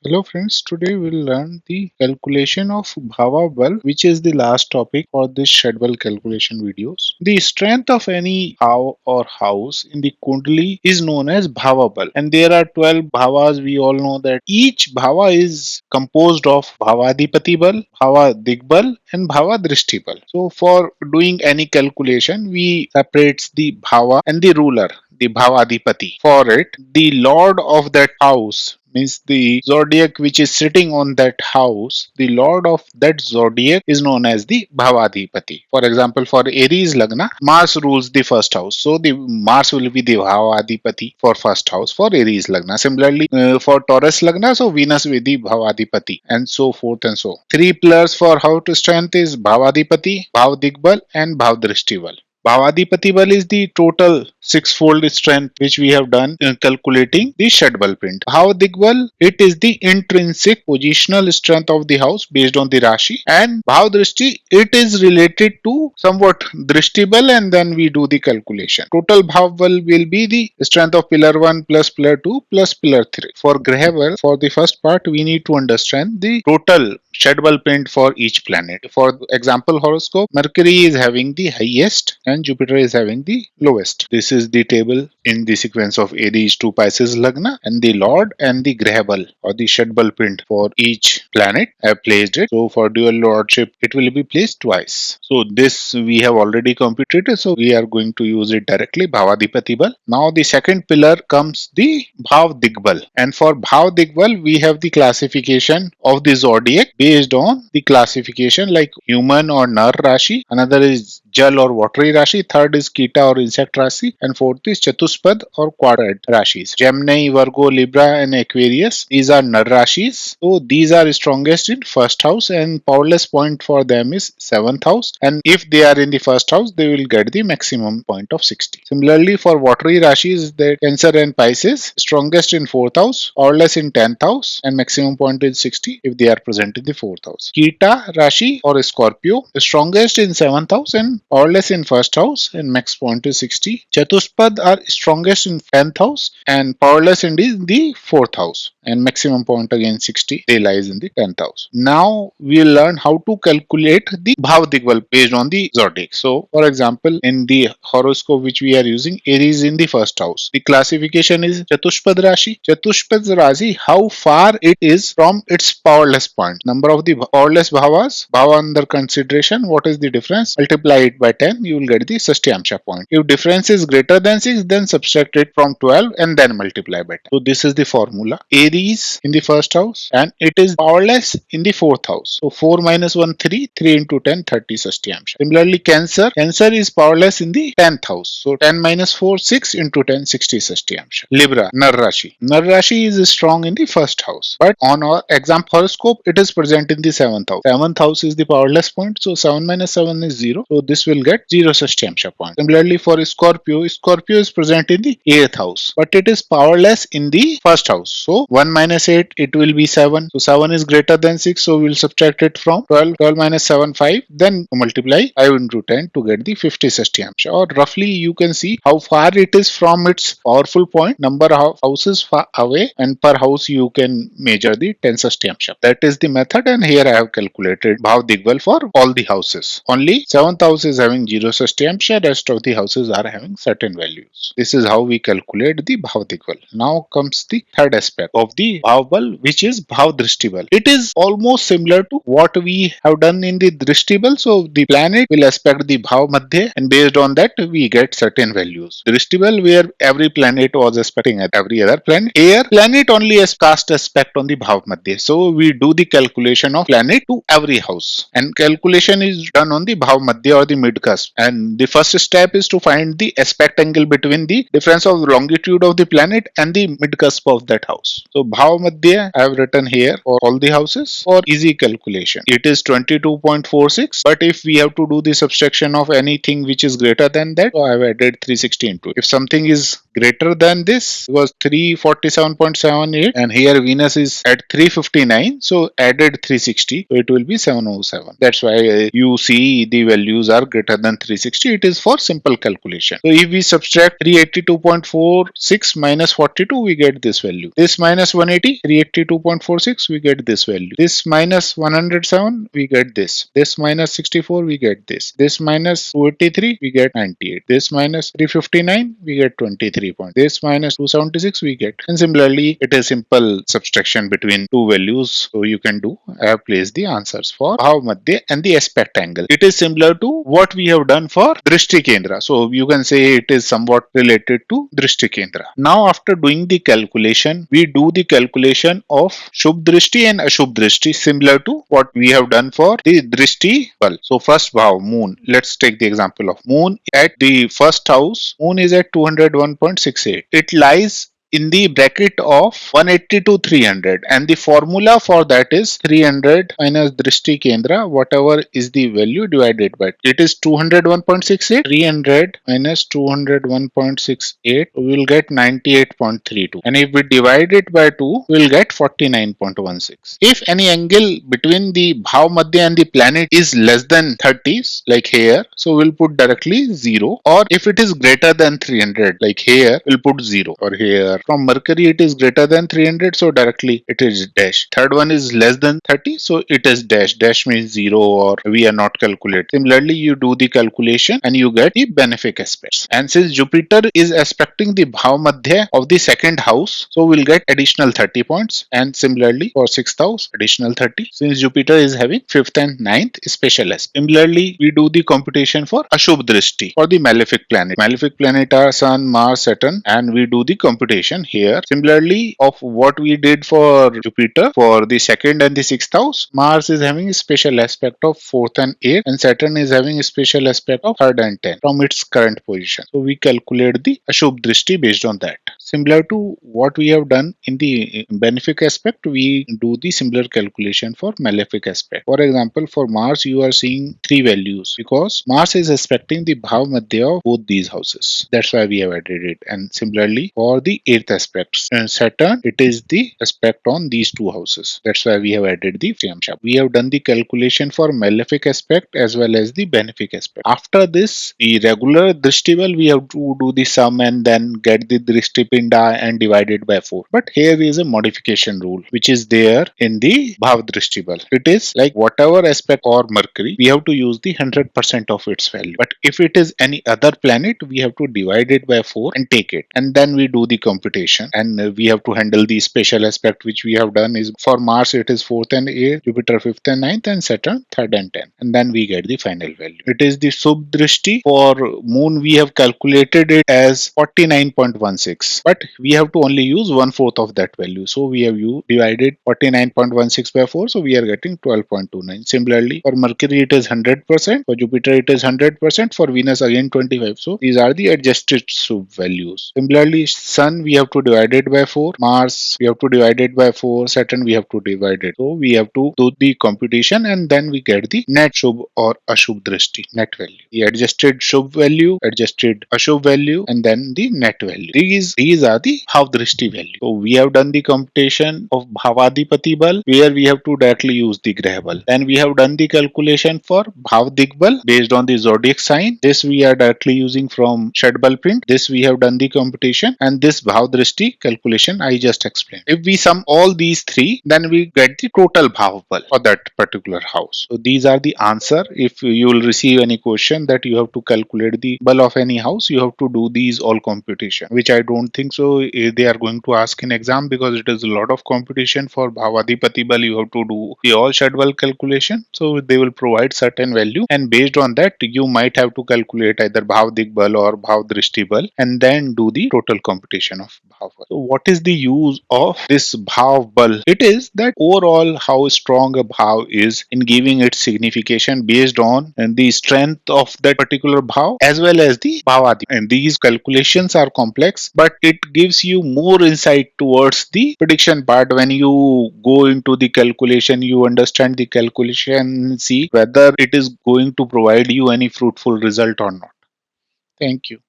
Hello friends, today we'll learn the calculation of Bhava Bal, which is the last topic for this Shadbala calculation videos. The strength of any Bhav or house in the Kundali is known as Bhava Bal, and there are 12 Bhavas. We all know that each Bhava is composed of Bhavadipati Bal, Bhava Digbal and Bhava Drishti Bal. So for doing any calculation, we separate the Bhava and the ruler, the Bhavadipati. For it, the lord of that house means the zodiac which is sitting on that house, the lord of that zodiac is known as the Bhavadipati. For example, for Aries Lagna, Mars rules the first house. So the Mars will be the Bhavadipati for first house for Aries Lagna. Similarly, for Taurus Lagna, so Venus will be Bhavadipati and so forth and so. Three pillars for how to strength is Bhavadipati, Bhav Digbal and Bhav Drishtibal. Bhavadipati bal is the total sixfold strength which we have done in calculating the Shadbal print. Bhav Digbal, it is the intrinsic positional strength of the house based on the Rashi, and Bhav Drishti, it is related to somewhat Drishtibal, and then we do the calculation. Total Bhav Bal will be the strength of pillar 1 plus pillar 2 plus pillar 3. For Graha Bal, for the first part, we need to understand the total Shadbal print for each planet. For example, horoscope, Mercury is having the highest and Jupiter is having the lowest. This is the table in the sequence of Aries to Pisces Lagna, and the Lord and the Grahabal or the Shadbal print for each planet. I have placed it. So for dual lordship, it will be placed twice. So this we have already computed. So we are going to use it directly, Bhavadipati Bal. Now the second pillar comes the Bhav Digbal, and for Bhav Digbal we have the classification of the zodiac based on the classification like human or Nar Rashi. Another is Jal or watery Rashi. Third is Kita or insect Rashi. And fourth is Chatuspad or quadrant Rashis. Gemini, Virgo, Libra and Aquarius. These are Nar Rashis. So these are strongest in first house, and powerless point for them is 7th house. And if they are in the first house, they will get the maximum point of 60. Similarly, for watery Rashis, the Cancer and Pisces, strongest in 4th house, powerless in 10th house, and maximum point is 60 if they are present in the 4th house. Kita Rashi or Scorpio, strongest in 7th house and powerless in first house, and max point is 60. Chatuspad are strongest in 10th house and powerless in the 4th house, and maximum point again 60. They lies in the 10th house. Now we will learn how to calculate the Bhav Digbal based on the zodiac. So for example, in the horoscope which we are using, Aries in the first house. The classification is Chatuspad Rashi. Chatuspad Rashi, how far it is from its powerless point. Number of the powerless bhavas, bhava under consideration, what is the difference? Multiply it by 10, you will get the Sashtyamsha point. If difference is greater than 6, then subtract it from 12 and then multiply by 10. So this is the formula. Aries in the first house and it is powerless in the 4th house. So 4 minus 1, 3, 3 into 10, 30 Sashtyamsha. Similarly, Cancer is powerless in the 10th house. So 10 minus 4, 6 into 10, 60 Sashtyamsha. Libra, Nar Rashi. Nar Rashi is strong in the first house, but on our exam horoscope, it is present in the 7th house. 7th house is the powerless point, so 7 minus 7 is 0. So this will get 0 Sashtyamsha point. Similarly, for Scorpio is present in the 8th house, but it is powerless in the first house. So 1 minus 8, it will be 7. So 7 is greater than 6, so we will subtract it from 12. 12 minus 7, 5. Then multiply 5 into 10 to get the 50 Sashtyamsha. Or roughly you can see how far it is from its powerful point, number of houses far away, and per house you can measure the 10 Sashtyamsha. That is the method, and here I have calculated Bhav Digbal for all the houses. Only 7th house is having 0 Sashtyamsha, rest of the houses are having certain values. This is how we calculate the Bhav Digbal. Now comes the third aspect of the Bhav Bal, which is Bhav Drishtibal. It is almost similar to what we have done in the Drishtibal. So the planet will aspect the Bhav Madhya, and based on that we get certain values. Drishtibal, where every planet was aspecting at every other planet. Here, planet only has cast aspect on the Bhav Madhya. So we do the calculation of planet to every house, and calculation is done on the Bhav Madhya or the mid cusp. And the first step is to find the aspect angle between the difference of longitude of the planet and the mid cusp of that house. So Bhav Madhya I have written here for all the houses for easy calculation. It is 22.46, but if we have to do the subtraction of anything which is greater than that, so I have added 360 into it. If something is greater than this was 347.78, and here Venus is at 359, so added 360, so it will be 707. That's why you see the values are greater than 360. It is for simple calculation. So if we subtract 382.46 minus 42, we get this value. This minus 180, 382.46, we get this value. This minus 107, we get this. This minus 64, we get this. This minus 283, we get 98. This minus 359, we get 23 points. This minus 276, we get. And similarly, it is simple subtraction between two values. So you can do. I have placed the answers for Bhav Madhya and the aspect angle. It is similar to what we have done for Drishti Kendra. So you can say it is somewhat related to Drishti Kendra. Now after doing the calculation, we do the calculation of Shubh Drishti and Ashubh Drishti similar to what we have done for the Drishti Bal. So first Bhav, Moon. Let's take the example of Moon at the first house. Moon is at 201.68. It lies in the bracket of 180 to 300, and the formula for that is 300 minus Drishti Kendra, whatever is the value divided by it is 201.68. 300 minus 201.68, we will get 98.32, and if we divide it by 2, we will get 49.16. If any angle between the Bhav Madhya and the planet is less than 30, like here, so we'll put directly 0, or if it is greater than 300, like here, we'll put 0, or here from Mercury it is greater than 300, so directly it is dash. Third one is less than 30, so it is dash. Dash means 0, or we are not calculating. Similarly, you do the calculation and you get the benefic aspects. And since Jupiter is aspecting the Bhav Madhya of the second house, so we'll get additional 30 points. And similarly for sixth house, additional 30. Since Jupiter is having fifth and ninth special aspect. Similarly, we do the computation for Ashubh Drishti for the malefic planet. Malefic planet are Sun, Mars, Saturn, and we do the computation here. Similarly, of what we did for Jupiter for the second and the sixth house, Mars is having a special aspect of fourth and eighth, and Saturn is having a special aspect of third and tenth from its current position. So we calculate the Ashubh Drishti based on that. Similar to what we have done in the benefic aspect, we do the similar calculation for malefic aspect. For example, for Mars, you are seeing three values because Mars is aspecting the Bhav Madhya of both these houses. That's why we have added it. And similarly, for the eighth aspects, and Saturn, it is the aspect on these two houses. That's why we have added the Shyamsha. We have done the calculation for malefic aspect as well as the benefic aspect. After this, the regular Drishtibal, we have to do the sum and then get the Drishtipinda and divide it by 4. But here is a modification rule which is there in the Bhav Drishtibal. It is like whatever aspect or Mercury, we have to use the 100% of its value. But if it is any other planet, we have to divide it by 4 and take it. And then we do the computation, and we have to handle the special aspect which we have done is for Mars it is 4th and 8th, Jupiter 5th and 9th, and Saturn 3rd and 10th, and then we get the final value. It is the Subh Drishti. For Moon we have calculated it as 49.16, but we have to only use 1/4 of that value, so we have divided 49.16 by 4, so we are getting 12.29. Similarly, for Mercury it is 100%, for Jupiter it is 100%, for Venus again 25. So these are the adjusted Subh values. Similarly, Sun we have to divide it by 4, Mars we have to divide it by 4, Saturn we have to divide it. So we have to do the computation and then we get the net Shubh or Ashubh Drishti, net value. The adjusted Shubh value, adjusted Ashubh value, and then the net value. These are the Bhav Drishti value. So we have done the computation of Bhavadipati Bal, where we have to directly use the Grah Bal. Then we have done the calculation for Bhav Digbal based on the zodiac sign. This we are directly using from Shadbala print. This we have done the computation, and this Bhav Drishti calculation I just explained. If we sum all these three, then we get the total Bhav Bal for that particular house. So these are the answer. If you will receive any question that you have to calculate the Bal of any house, you have to do these all computation, which I don't think so they are going to ask in exam, because it is a lot of computation for Bhavadipati Bal. You have to do the all Shadbal calculation, so they will provide certain value, and based on that you might have to calculate either Bhav Digbal or Bhav Drishti Bal and then do the total computation of Bhav Bal. So what is the use of this Bhav Bal? It is that overall how strong a Bhav is in giving its signification based on the strength of that particular Bhav as well as the Bhavadi. And these calculations are complex, but it gives you more insight towards the prediction part. When you go into the calculation, you understand the calculation, see whether it is going to provide you any fruitful result or not. Thank you.